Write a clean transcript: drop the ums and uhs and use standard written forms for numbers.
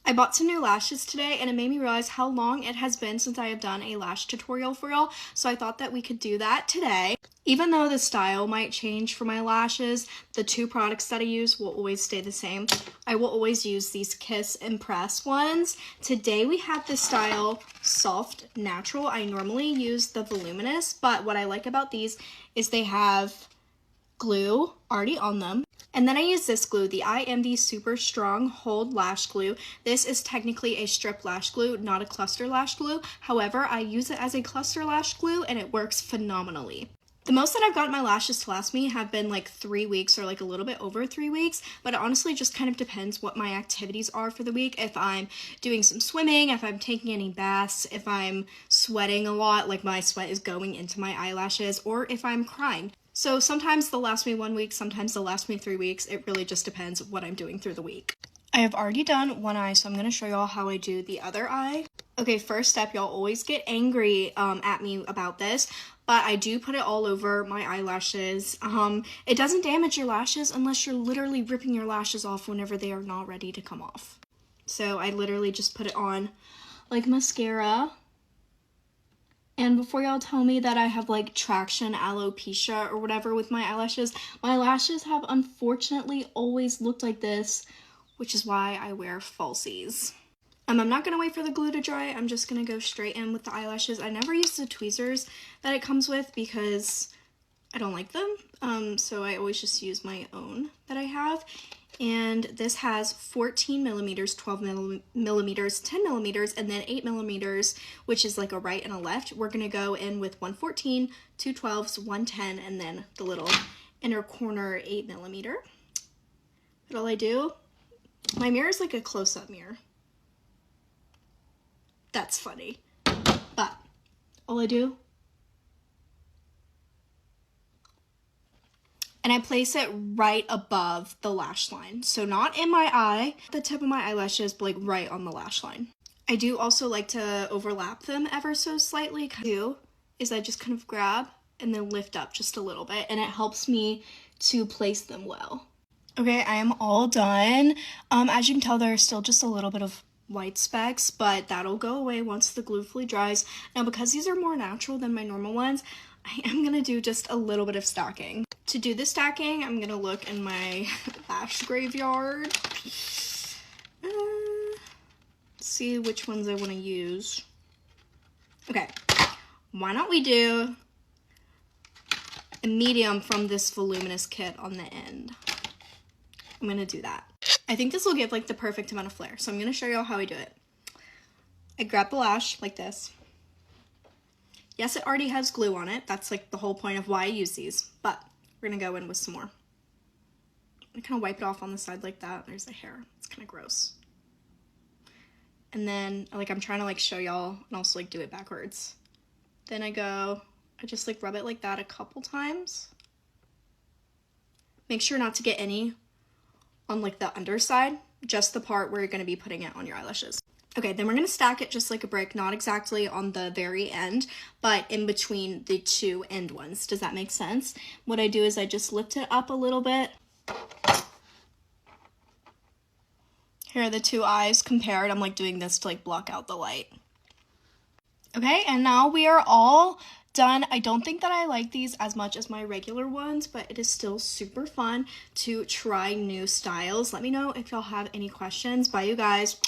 I bought some new lashes today and it made me realize how long it has been since I have done a lash tutorial for y'all, so I thought that we could do that today. Even though the style might change for my lashes, the two products that I use will always stay the same. I will always use these Kiss Impress ones. Today we have the style Soft Natural. I normally use the Voluminous, but what I like about these is they have glue already on them. And then I use this glue, the IMD Super Strong Hold Lash Glue. This is technically a strip lash glue, not a cluster lash glue. However, I use it as a cluster lash glue and it works phenomenally. The most that I've gotten my lashes to last me have been like 3 weeks or like a little bit over 3 weeks, but it honestly just kind of depends what my activities are for the week. If I'm doing some swimming, if I'm taking any baths, if I'm sweating a lot, like my sweat is going into my eyelashes, or if I'm crying. So sometimes they'll last me 1 week, sometimes they'll last me 3 weeks. It really just depends what I'm doing through the week. I have already done one eye, so I'm going to show y'all how I do the other eye. Okay, first step, y'all always get angry at me about this, but I do put it all over my eyelashes. It doesn't damage your lashes unless you're literally ripping your lashes off whenever they are not ready to come off. So I literally just put it on like mascara. And before y'all tell me that I have like traction alopecia or whatever with my my lashes have unfortunately always looked like this, which is why I wear falsies. I'm not going to wait for the glue to dry. I'm just going to go straight in with the eyelashes. I never use the tweezers that it comes with because I don't like them. So I always just use my own that I have. And this has 14 millimeters, 12 millimeters, 10 millimeters, and then 8 millimeters, which is like a right and a left. We're going to go in with 114, 2 12s, 110, and then the little inner corner 8 millimeter. But all I do, my mirror is like a close-up mirror. That's funny. But all I do, and I place it right above the lash line. So not in my eye, the tip of my eyelashes, but like right on the lash line. I do also like to overlap them ever so slightly. What I do is I just kind of grab and then lift up just a little bit, and it helps me to place them well. Okay, I am all done. As you can tell, there's still just a little bit of white specks, but that'll go away once the glue fully dries. Now, because these are more natural than my normal ones, I am gonna do just a little bit of stacking. To do the stacking, I'm gonna look in my lash graveyard. See which ones I want to use. Okay, why don't we do a medium from this voluminous kit on the end. I'm gonna do that. I think this will give like the perfect amount of flare, so I'm gonna show y'all how I do it. I grab the lash like this. Yes, it already has glue on it. That's like the whole point of why I use these, but we're gonna go in with some more. I kind of wipe it off on the side like that. There's a hair. It's kind of gross. And then like I'm trying to like show y'all and also like do it backwards. Then I just like rub it like that a couple times. Make sure not to get any on like the underside, just the part where you're going to be putting it on your eyelashes. Okay, then we're going to stack it just like a brick, not exactly on the very end, but in between the two end ones. Does that make sense? What I do is I just lift it up a little bit. Here are the two eyes compared. I'm like doing this to like block out the light. Okay, and now we are all done. I don't think that I like these as much as my regular ones, but it is still super fun to try new styles. Let me know if y'all have any questions. Bye, you guys.